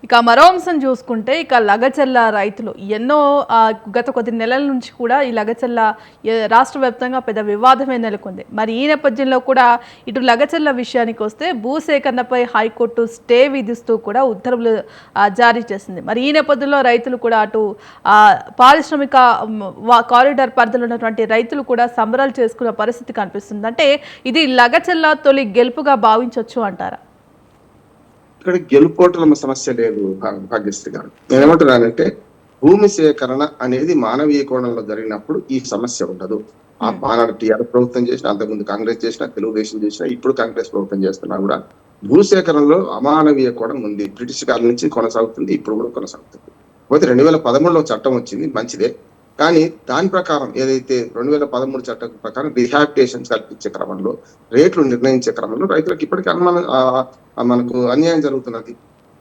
ఇక మరో అంశం చూసుకుంటే ఇక లగచర్ల రైతులు ఎన్నో గత కొద్ది నెలల నుంచి కూడా ఈ లగచర్ల రాష్ట్ర వ్యాప్తంగా పెద్ద వివాదమే నెలకొంది. మరి ఈ నేపథ్యంలో కూడా ఇటు లగచర్ల విషయానికి వస్తే భూసేకరణపై హైకోర్టు స్టే విధిస్తూ కూడా ఉత్తర్వులు జారీ చేసింది. మరి ఈ నేపథ్యంలో రైతులు కూడా అటు పారిశ్రామిక కారిడార్ పరిధిలో ఉన్నటువంటి రైతులు కూడా సంబరాలు చేసుకున్న పరిస్థితి కనిపిస్తుంది. అంటే ఇది లగచర్ల తొలి గెలుపుగా భావించవచ్చు అంటారా? ఇక్కడ గెలుపోటల సమస్య లేదు భాగ్యశ్రీ గారు. నేనేమంటున్నానంటే భూమి సేకరణ అనేది మానవీయ కోణంలో జరిగినప్పుడు ఈ సమస్య ఉండదు. ఆ ఆనాడు టీఆర్ఎస్ ప్రభుత్వం చేసినా, అంతకుముందు కాంగ్రెస్ చేసినా, తెలుగుదేశం చేసినా, ఇప్పుడు కాంగ్రెస్ ప్రభుత్వం చేస్తున్నా కూడా భూసేకరణలో అమానవీయ కోణం ఉంది. బ్రిటిష్ కాలం నుంచి కొనసాగుతుంది, ఇప్పుడు కూడా కొనసాగుతుంది. పోతే 2013లో చట్టం వచ్చింది, మంచిదే. కానీ దాని ప్రకారం ఏదైతే 2013 చట్టం ప్రకారం రిహాబిటేషన్ కల్పించే క్రమంలో, రేట్లు నిర్ణయించే క్రమంలో రైతులకు ఇప్పటికీ మనకు అన్యాయం జరుగుతున్నది.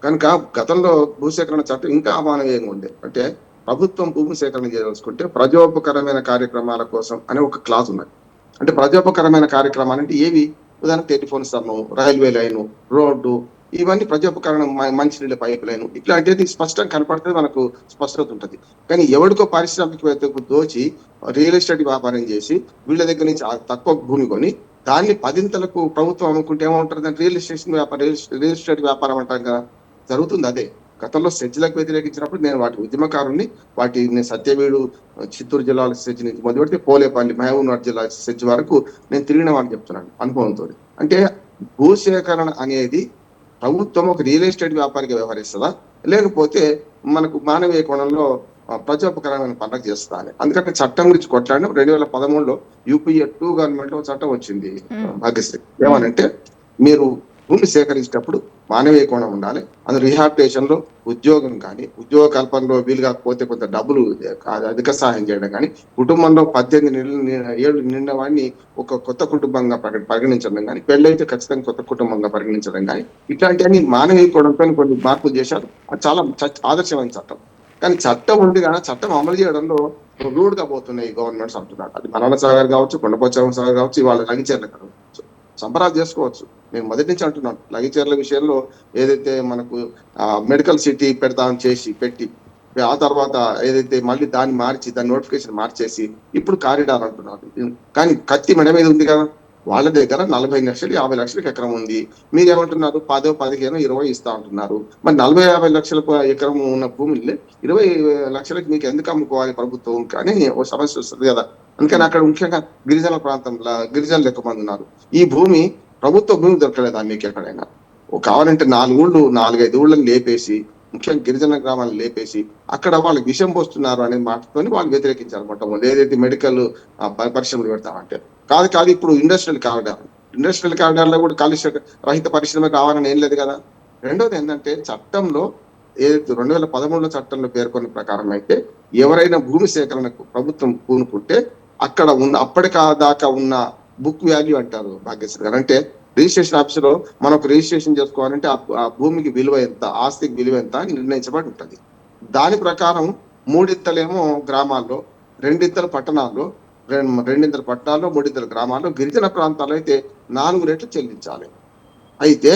కనుక గతంలో భూసేకరణ చట్టం ఇంకా అమానవీయంగా ఉండే. అంటే ప్రభుత్వం భూమి సేకరణ చేయదలుచుకుంటే ప్రజోపకరమైన కార్యక్రమాల కోసం అనే ఒక క్లాజ్ ఉన్నది. అంటే ప్రజోపకరమైన కార్యక్రమాలు అంటే ఏవి? ఉదాహరణ టెలిఫోన్ స్తంభం, రైల్వే లైను, రోడ్డు, ఇవన్నీ ప్రజోపకరణం, మంచినీళ్ళ పైప్ లైన్, ఇట్లాంటిది స్పష్టంగా కనపడుతుంది, మనకు స్పష్టత ఉంటుంది. కానీ ఎవరికో పారిశ్రామికవేత్తకు దోచి రియల్ ఎస్టేట్ వ్యాపారం చేసి వీళ్ళ దగ్గర నుంచి తక్కువ భూమి కొని దాన్ని పదింతలకు ప్రభుత్వం అమ్ముకుంటే ఏమంటారు? దాన్ని రియల్ ఎస్టేట్ వ్యాపారం అంటాం కదా. జరుగుతుంది అదే. గతంలో సెజ్లకు వ్యతిరేకించినప్పుడు నేను వాటి ఉద్యమకారుని, నేను సత్యవేడు చిత్తూరు జిల్లాల సెజ్ నుంచి మొదలు పెడితే పోలేపల్లి మహబూబ్నగర్ జిల్లా సెజ్ వరకు నేను తిరిగిన వాడిని చెప్తున్నాను అనుభవంతో. అంటే భూసేకరణ అనేది ప్రభుత్వం ఒక రియల్ ఎస్టేట్ వ్యాపారిగా వ్యవహరిస్తుందా, లేకపోతే మనకు మానవీయ కోణంలో ప్రజోపకరమైన పండుగ చేస్తా అని. అందుకంటే చట్టం గురించి కొట్లాడిన 2013లో యూపీఏ 2 గవర్నమెంట్ లో చట్టం వచ్చింది భాగ్యశ్రీ. ఏమనంటే మీరు భూమి సేకరించేటప్పుడు మానవీయ కోణం ఉండాలి. అందులో రిహాబిటేషన్ లో ఉద్యోగం కానీ, ఉద్యోగ కల్పనలో వీలు కాకపోతే కొంత డబ్బులు అధిక సహాయం చేయడం కానీ, కుటుంబంలో 18 ఏళ్ళు నిండిన వాడిని ఒక కొత్త కుటుంబంగా పరిగణించడం కానీ, పెళ్ళైతే ఖచ్చితంగా కొత్త కుటుంబంగా పరిగణించడం కానీ, ఇట్లాంటివన్నీ మానవీయ కోణంతో కొన్ని మార్పులు చేశారు. అది చాలా ఆదర్శమైన చట్టం. కానీ చట్టం ఉంది కానీ చట్టం అమలు చేయడంలో రూడ్ గా పోతున్నాయి గవర్నమెంట్స్ అంటున్నారు. అది మరణ సాగర్ కావచ్చు, కొండపోచమ్మ సాగర్ కావచ్చు, ఇవాళ లగిచర్ల కావచ్చు. సంబరాలు చేసుకోవచ్చు. నేను మొదటి నుంచి అంటున్నాను, లగిచర్ల విషయంలో ఏదైతే మనకు మెడికల్ సిటీ పెట్టి ఆ తర్వాత ఏదైతే మళ్ళీ దాని నోటిఫికేషన్ మార్చేసి ఇప్పుడు కారిడార్ అంటున్నారు. కానీ కత్తి మెడ మీద ఉంది కదా. వాళ్ళ దగ్గర 40 లక్షలు 50 లక్షలకు ఎకరం ఉంది. మీరేమంటున్నారు? 10, 15, 20 ఇస్తా ఉంటున్నారు. మరి 40, 50 లక్షలకు ఎకరం ఉన్న భూమిని 20 లక్షలకు మీకు ఎందుకు అమ్ముకోవాలి ప్రభుత్వం కానీ ఓ సమస్య వస్తుంది కదా. అందుకని అక్కడ ముఖ్యంగా గిరిజన ప్రాంతంలో గిరిజనులు ఎక్కువ మంది ఉన్నారు. ఈ భూమి ప్రభుత్వ భూమి దొరకలేదా మీకు ఎక్కడైనా? కావాలంటే 4-5 ఊళ్ళని లేపేసి, ముఖ్యంగా గిరిజన గ్రామాలను లేపేసి అక్కడ వాళ్ళకి విషం పోస్తున్నారు అనే మాటతోని వాళ్ళు వ్యతిరేకించారు. మొట్టమొదటి ఏదైతే మెడికల్ పరిశ్రమలు పెడతామంటే కాదు ఇప్పుడు ఇండస్ట్రియల్ కారిడార్ లో కూడా కాలుష్య రహిత పరిశ్రమ కావాలని ఏం లేదు కదా. రెండోది ఏంటంటే చట్టంలో ఏదైతే 2013లో చట్టంలో పేర్కొన్న ప్రకారం అయితే ఎవరైనా భూమి సేకరణకు ప్రభుత్వం పూనుకుంటే అక్కడ అప్పటిదాకా ఉన్న బుక్ వాల్యూ అంటారు భాగ్యశ్రీ గారు. అంటే రిజిస్ట్రేషన్ ఆఫీసులో మనకు రిజిస్ట్రేషన్ చేసుకోవాలంటే ఆ భూమికి విలువ ఎంత, ఆస్తికి విలువ ఎంత అని నిర్ణయించబడి ఉంటుంది. దాని ప్రకారం 3 గ్రామాల్లో, 2 పట్టణాల్లో, 3 గ్రామాల్లో, గిరిజన ప్రాంతాల్లో అయితే 4 రెట్లు చెల్లించాలి. అయితే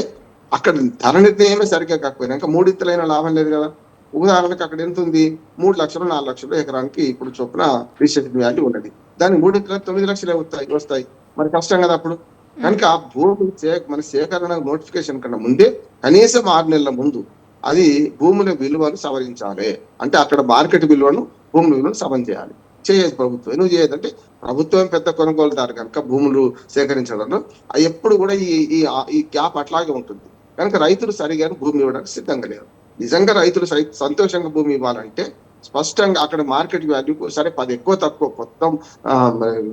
అక్కడ ధర నిర్ణయమే సరిగ్గా కాకపోయినాక 3 లాభం లేదు కదా. ఉదాహరణకు అక్కడ ఎంత ఉంది? 3 లక్షలు 4 లక్షలు ఎకరానికి ఇప్పుడు చొప్పున రిజిస్ట్రేషన్ వాల్యూ ఉన్నది. దానికి 9 లక్షలే వస్తాయి. మరి కష్టం కదా అప్పుడు. కనుక ఆ భూమి మన సేకరణ నోటిఫికేషన్ కన్నా ముందే కనీసం 6 నెలల ముందు అది భూముల విలువను సవరించాలి. అంటే అక్కడ మార్కెట్ విలువను, భూముల విలువను సవరణ చేయాలి. చేయదు ప్రభుత్వం. ఎందుకు చేయదంటే ప్రభుత్వం పెద్ద కొనుగోలుదారు కనుక భూములు సేకరించడంలో ఎప్పుడు కూడా ఈ గ్యాప్ అట్లాగే ఉంటుంది. కనుక రైతులు సరిగా భూమి ఇవ్వడానికి సిద్ధంగా లేరు. నిజంగా రైతులు సంతోషంగా భూమి ఇవ్వాలంటే స్పష్టంగా అక్కడ మార్కెట్ వాల్యూ సరే 10 ఎక్కువ తక్కువ మొత్తం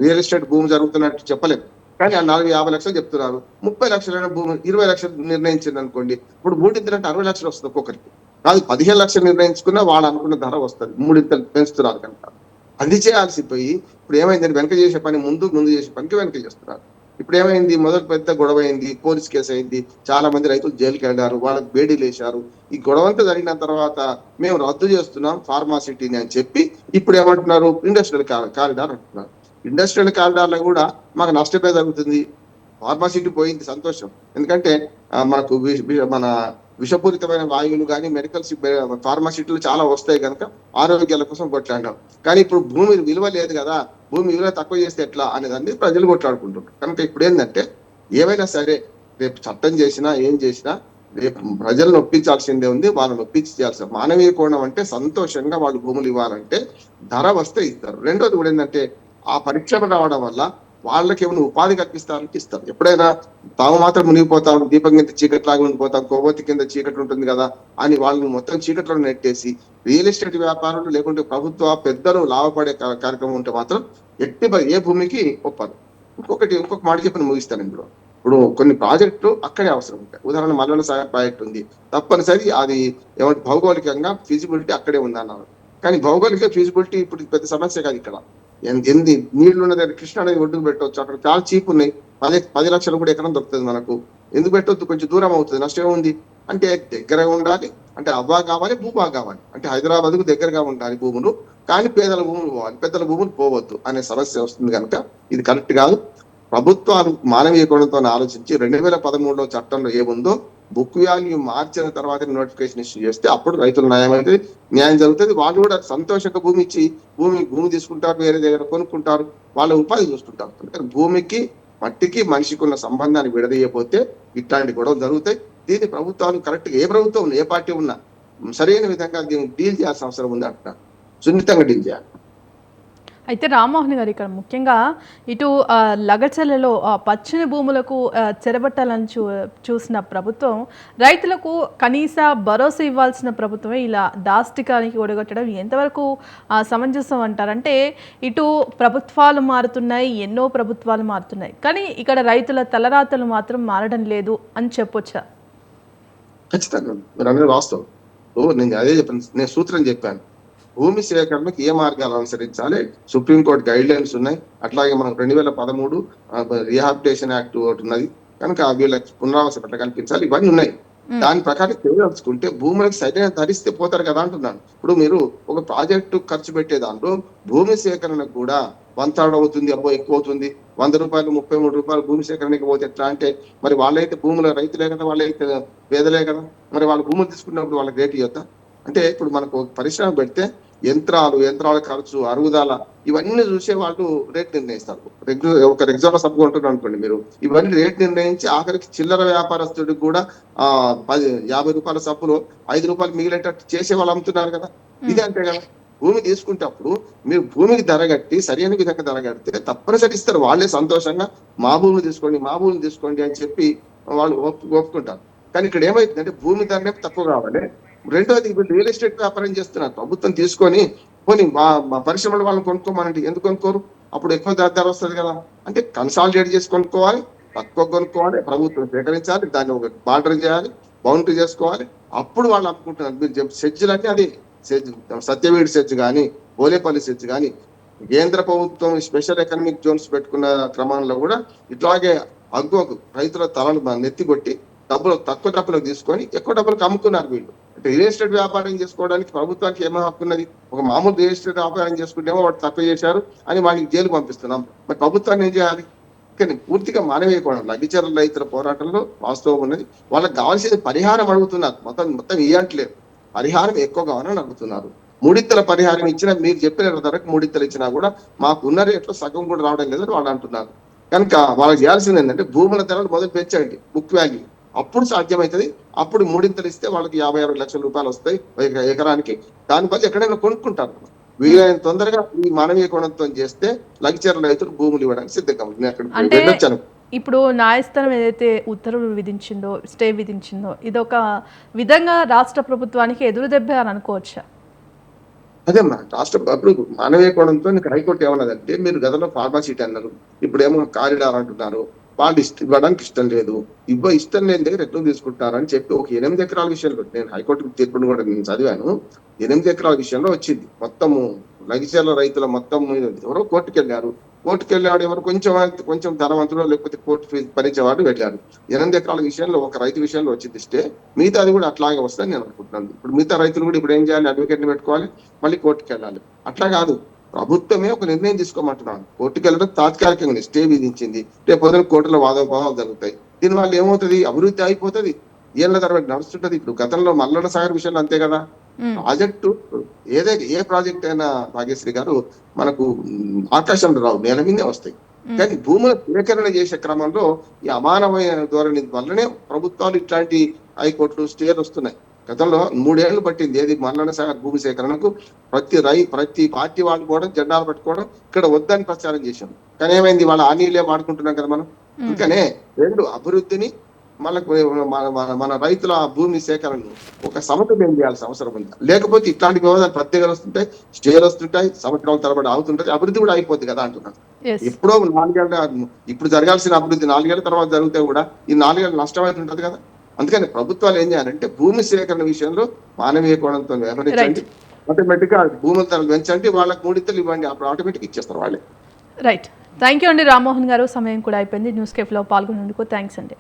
రియల్ ఎస్టేట్ భూమి జరుగుతున్నట్టు చెప్పలేము. కానీ ఆ 40-50 లక్షలు చెప్తున్నారు. 30 లక్షలైన భూమి 20 లక్షలు నిర్ణయించింది అనుకోండి. ఇప్పుడు 3 అంటే 60 లక్షలు వస్తుంది ఒక్కొక్కరికి. కాదు 15 లక్షలు నిర్ణయించుకున్నా వాళ్ళు అనుకున్న ధర వస్తుంది. 3 పెంచుతున్నారు కనుక అది చేయాల్సిపోయి ఇప్పుడు ఏమైంది? వెనక చేసే పని ముందు చేసే పనికి వెనక చేస్తున్నారు. ఇప్పుడు ఏమైంది? మొదటి పెద్ద గొడవ అయింది, పోలీస్ కేసు అయింది, చాలా మంది రైతులు జైలుకి వెళ్ళారు, వాళ్ళకి బేడీలు వేశారు. ఈ గొడవ అంతా జరిగిన తర్వాత మేము రద్దు చేస్తున్నాం ఫార్మాసిటీని అని చెప్పి ఇప్పుడు ఏమంటున్నారు? ఇండస్ట్రియల్ కారిడార్ అంటున్నారు. ఇండస్ట్రియల్ కారిడార్ లో కూడా మాకు నష్టమే జరుగుతుంది. ఫార్మాసిటీ పోయింది, సంతోషం. ఎందుకంటే మనకు మన విషపూరితమైన వాయువులు కానీ ఫార్మాసిటీలు చాలా వస్తాయి కనుక ఆరోగ్యాల కోసం కొట్లాడినాం. కానీ ఇప్పుడు భూమి విలువ లేదు కదా, భూమి విలువ తక్కువ చేస్తే ఎట్లా అనేదాన్ని ప్రజలు కొట్లాడుకుంటున్నారు. కనుక ఇప్పుడు ఏంటంటే ఏమైనా సరే రేపు చట్టం చేసినా ఏం చేసినా రేపు ప్రజలను ఒప్పించాల్సిందే ఉంది, వాళ్ళని ఒప్పించాల్సిన మానవీయ కోణం అంటే సంతోషంగా వాళ్ళు భూములు ఇవ్వాలంటే ధర వస్తే ఇస్తారు. రెండోది కూడా ఏంటంటే ఆ పరిశ్రమ రావడం వల్ల వాళ్ళకి ఏమైనా ఉపాధి కల్పిస్తానికి ఇస్తారు. ఎప్పుడైనా తాము మాత్రం మునిగిపోతాం, దీపం కింద చీకట్లాగా ఉండిపోతాం, కొవ్వొత్తి కింద చీకటి ఉంటుంది కదా అని వాళ్ళని మొత్తం చీకట్లో నెట్టేసి రియల్ ఎస్టేట్ వ్యాపారులు లేకుంటే ప్రభుత్వ పెద్దలు లాభపడే కార్యక్రమం ఉంటే మాత్రం ఏ భూమికి ఒప్పరు. ఇంకొక మాట చెప్పి ముగిస్తాను ఇందులో. ఇప్పుడు కొన్ని ప్రాజెక్టులు అక్కడే అవసరం ఉంటాయి. ఉదాహరణ మల్లెల సాగర్ ప్రాజెక్ట్ ఉంది, తప్పనిసరి అది ఏమంటే భౌగోళికంగా ఫీజిబిలిటీ అక్కడే ఉంది అన్నారు. కానీ భౌగోళిక ఫీజిబిలిటీ ఇప్పుడు పెద్ద సమస్య కాదు. ఇక్కడ ఎన్ని నీళ్లు ఉన్న దగ్గర కృష్ణ అనేది ఒడ్డుకు పెట్టవచ్చు, అక్కడ చాలా చీప్ ఉన్నాయి, 10 లక్షలు కూడా ఎకరం దొరుకుతుంది మనకు. ఎందుకు పెట్టొద్దు, కొంచెం దూరం అవుతుంది, నష్టం ఉంది. అంటే దగ్గర ఉండాలి, అంటే అవ్వా కావాలి, భూభా కావాలి. అంటే హైదరాబాద్ కు దగ్గరగా ఉండాలి భూములు, కానీ పేదల భూములు పోవాలి, పెద్దల భూములు పోవద్దు అనే సమస్య వస్తుంది. కనుక ఇది కరెక్ట్ కాదు. ప్రభుత్వాలు మానవీయ కోణంతో ఆలోచించి 2013లో చట్టంలో ఏముందో బుక్ వాల్యూ మార్చిన తర్వాత నోటిఫికేషన్ ఇష్యూ చేస్తే అప్పుడు రైతుల న్యాయం జరుగుతుంది. వాళ్ళు కూడా సంతోషంగా భూమి ఇచ్చి భూమి తీసుకుంటారు, వేరే దగ్గర కొనుక్కుంటారు, వాళ్ళ ఉపాధి చూసుకుంటారు. భూమికి మట్టికి మనిషికి ఉన్న సంబంధాన్ని విడదీయకపోతే ఇట్లాంటి గొడవలు జరుగుతాయి. దీన్ని ప్రభుత్వాలు కరెక్ట్ గా ఏ ప్రభుత్వం ఏ పార్టీ ఉన్నా సరైన విధంగా దీన్ని డీల్ చేయాల్సిన అవసరం ఉంది అంటున్నారు. సున్నితంగా డీల్ చేయాలి. అయితే రామ్మోహన్ గారు ఇక్కడ ముఖ్యంగా ఇటు లగచర్లలో పచ్చని భూములకు చెరబట్టాలని చూసిన ప్రభుత్వం రైతులకు కనీస భరోసా ఇవ్వాల్సిన ప్రభుత్వమే ఇలా దాష్టికానికి ఒడగొట్టడం ఎంతవరకు సమంజసం అంటారంటే ఇటు ప్రభుత్వాలు మారుతున్నాయి, ఎన్నో ప్రభుత్వాలు మారుతున్నాయి, కానీ ఇక్కడ రైతుల తలరాతలు మాత్రం మారడం లేదు అని చెప్పొచ్చా? ఖచ్చితంగా మీరు అనేది వాస్తవం. నేను అదే చెప్పాను, నేను సూత్రం చెప్పాను. భూమి సేకరణకు ఏ మార్గాలు అనుసరించాలి, సుప్రీంకోర్టు గైడ్ లైన్స్ ఉన్నాయి. అట్లాగే మనకు 2013 రీహాబిలిటేషన్ యాక్ట్ ఒకటి ఉన్నది కనుక వీళ్ళకి పునరావాస పట్ల కల్పించాలి, ఇవన్నీ ఉన్నాయి. దాని ప్రకారం తెలియదలుచుకుంటే భూములకు సరైన ధరిస్తే పోతారు కదా అంటున్నాను. ఇప్పుడు మీరు ఒక ప్రాజెక్టు ఖర్చు పెట్టే దాంట్లో భూమి సేకరణకు కూడా 1/3 అవుతుంది, అబ్బో ఎక్కువ అవుతుంది, 100 రూపాయలు 33 రూపాయలు భూమి సేకరణకి పోతే ఎట్లా అంటే మరి వాళ్ళైతే భూముల రైతులే కదా, వాళ్ళైతే పేదలే కదా, మరి వాళ్ళ భూములు తీసుకున్నప్పుడు వాళ్ళకి రేటు ఇవ్వద్దా? అంటే ఇప్పుడు మనకు పరిశ్రమ పెడితే యంత్రాల ఖర్చు, అరుగుదల ఇవన్నీ చూసే వాళ్ళు రేట్ నిర్ణయిస్తారు. ఒక ఎగ్జాంపుల్ సబ్బు కొంటున్నారు అనుకోండి మీరు, ఇవన్నీ రేట్ నిర్ణయించి ఆఖరికి చిల్లర వ్యాపారస్తుడికి కూడా 50 రూపాయల సబ్బులో 5 రూపాయలు మిగిలేటట్టు చేసే వాళ్ళు అమ్ముతున్నారు కదా. ఇదే అంతే కదా. భూమి తీసుకుంటప్పుడు మీరు భూమికి ధర కట్టి సరైన విధంగా ధర కడితే తప్పనిసరి ఇస్తారు. వాళ్ళే సంతోషంగా మా భూమిని తీసుకోండి అని చెప్పి వాళ్ళు ఒప్పుకుంటారు. కానీ ఇక్కడ ఏమైతుందంటే భూమి ధరనే తక్కువ కావాలి. రెండోది ఇప్పుడు రియల్ ఎస్టేట్ వ్యాపారం చేస్తున్నారు, ప్రభుత్వం తీసుకొని పోనీ మా పరిశ్రమలు వాళ్ళని కొనుక్కోమనండి, ఎందుకు కొనుక్కోరు? అప్పుడు ఎక్కువ ధర వస్తుంది కదా. అంటే కన్సాలిడేట్ చేసి కొనుక్కోవాలి, తక్కువ కొనుక్కోవాలి, ప్రభుత్వం సేకరించాలి, దాన్ని ఒక బార్డర్ చేయాలి, బౌండరీ చేసుకోవాలి, అప్పుడు వాళ్ళు అమ్ముకుంటున్నారు. మీరు సెజ్జులన్నీ అది సత్యవీడి సెజ్ కానీ, బోలేపల్లి సెజ్ కానీ, కేంద్ర ప్రభుత్వం స్పెషల్ ఎకనామిక్ జోన్స్ పెట్టుకున్న క్రమంలో కూడా ఇట్లాగే రైతుల తలను నెత్తికొట్టి తక్కువ డబ్బులకు తీసుకొని ఎక్కువ డబ్బులకు అమ్ముకున్నారు వీళ్ళు. అంటే రియల్ ఎస్టేట్ వ్యాపారం చేసుకోవడానికి ప్రభుత్వానికి ఏమో హక్కు ఉన్నది? ఒక మామూలు రియల్ ఎస్టేట్ వ్యాపారం చేసుకుంటేమో వాడు తక్కువ చేశారు అని వాళ్ళకి జైలు పంపిస్తున్నాం. మరి ప్రభుత్వాన్ని ఏం చేయాలి? కానీ పూర్తిగా మానవీయ కోణం లగ్గిచర్ల రైతుల పోరాటంలో వాస్తవం ఉన్నది. వాళ్ళకి కావాల్సిన పరిహారం అడుగుతున్నారు, మొత్తం ఇయ్యట్లేదు, పరిహారం ఎక్కువ కావాలని అడుగుతున్నారు. 3 పరిహారం ఇచ్చినా, మీరు చెప్పిన ధరకు 3 ఇచ్చినా కూడా మాకు ఉన్న రేట్లో సగం కూడా రావడం లేదని వాళ్ళు అంటున్నారు. కనుక వాళ్ళకి చేయాల్సింది ఏంటంటే భూముల ధరలు మొదలు పెంచండి, బుక్ వాల్యూ, అప్పుడు సాధ్యమవుతుంది. అప్పుడు 3 ఇస్తే వాళ్ళకి 50-60 లక్షల రూపాయలు వస్తాయి ఎకరానికి. దాని బదులు ఎక్కడైనా కొనుక్కుంటారు. వీలైన తొందరగా ఈ మానవీయ కోణంతో చేస్తే లగ్చర్ల రైతులు భూములు ఇవ్వడానికి సిద్ధంగా ఉంది. అంటే ఇప్పుడు న్యాయస్థానం ఏదైతే ఉత్తర్వులు విధించిందో, స్టే విధించిందో, ఇదొక విధంగా రాష్ట్ర ప్రభుత్వానికి ఎదురు దెబ్బ అని అనుకోవచ్చా? అదే రాష్ట్ర అప్పుడు మానవీయ కోణంతో హైకోర్టు ఏమన్నదంటే, మీరు గతంలో ఫార్మాసిటీ అన్నారు, ఇప్పుడేమో కారిడార్ అంటున్నారు, వాళ్ళు ఇవ్వడానికి ఇష్టం లేదు, ఇష్టం లేని దగ్గర ఎట్లా తీసుకుంటారు అని చెప్పి ఒక 8 ఎకరాల విషయంలో, నేను హైకోర్టు తీర్పును కూడా నేను చదివాను, 8 ఎకరాల విషయంలో వచ్చింది. మొత్తము లగిచర్ల రైతుల మొత్తం ఎవరో కోర్టుకెళ్ళారు, ఎవరు కొంచెం ధనవంతులు లేకపోతే కోర్టు ఫీజు భరించేవాడు వెళ్ళారు. 8 ఎకరాల విషయంలో ఒక రైతు విషయంలో వచ్చింది స్టే, మిగతా అది కూడా అట్లాగే వస్తుందని నేను అనుకుంటున్నాను. ఇప్పుడు మిగతా రైతులు కూడా ఇప్పుడు ఏం చేయాలి? అడ్వకేట్ని పెట్టుకోవాలి, మళ్ళీ కోర్టుకు వెళ్ళాలి. అట్లా కాదు, ప్రభుత్వమే ఒక నిర్ణయం తీసుకోమంటున్నాను. కోర్టుకు వెళ్ళడం తాత్కాలికంగా స్టే విధించింది, రేపు పొద్దున కోర్టులో వాదోపవాదాలు జరుగుతాయి. దీనివల్ల ఏమవుతుంది? అభివృద్ధి అయిపోతుంది, ఏళ్ళ తరబడి నడుస్తుంటది. ఇప్పుడు గతంలో మల్లన్న సాగర్ విషయంలో అంతే కదా. ప్రాజెక్టు ఏ ప్రాజెక్ట్ అయినా భాగ్యశ్రీ గారు మనకు ఆకాశంలో రావు, నేల మీదే వస్తాయి. కానీ భూముల సేకరణ చేసే క్రమంలో ఈ అమానవమైన ధోరణి వల్లనే ప్రభుత్వాలు ఇట్లాంటి హైకోర్టులు స్టేలు వస్తున్నాయి. గతంలో 3 ఏళ్లు పట్టింది ఏది మల్లన్న సాగర్ భూమి సేకరణకు. ప్రతి పార్టీ వాళ్ళు కూడా జెండాలు పట్టుకోవడం, ఇక్కడ వద్దని ప్రచారం చేశాం. కానీ ఏమైంది, వాళ్ళ ఆ నీళ్ళే వాడుకుంటున్నాం కదా మనం. అందుకనే అభివృద్ధిని మనకు మన రైతుల భూమి సేకరణను ఒక సమతుల్యం చేయాల్సిన అవసరం ఉంది. లేకపోతే ఇట్లాంటి వివాదాలు ప్రత్యేకలు వస్తుంటాయి, స్టేలు వస్తుంటాయి, సంవత్సరాల తరబడి అవుతుంటది, అభివృద్ధి కూడా అయిపోద్ది కదా అంటున్నాను. ఎప్పుడో 4 ఏళ్ళ ఇప్పుడు జరగాల్సిన అభివృద్ధి 4 ఏళ్ల తర్వాత జరిగితే కూడా ఈ 4 ఏళ్ళు నష్టమైతే ఉంటది కదా. అందుకని ప్రభుత్వాలు ఏం చేయాలంటే భూమి సేకరణ విషయంలో మానవీయ కోణంతో వ్యవహరించండి. ఆటోమేటిక్ గా భూముల ధరలు పెంచండి, వాళ్ళకి 3 ఇత్తలు ఇవ్వండి, అప్పుడు ఆటోమేటిక్ ఇచ్చేస్తారు వాళ్ళే. రైట్. థ్యాంక్ యూ అండి రామ్మోహన్ గారు. సమయం కూడా అయిపోయింది. న్యూస్ కేఫ్లో పాల్గొనేందుకు థ్యాంక్స్ అండి.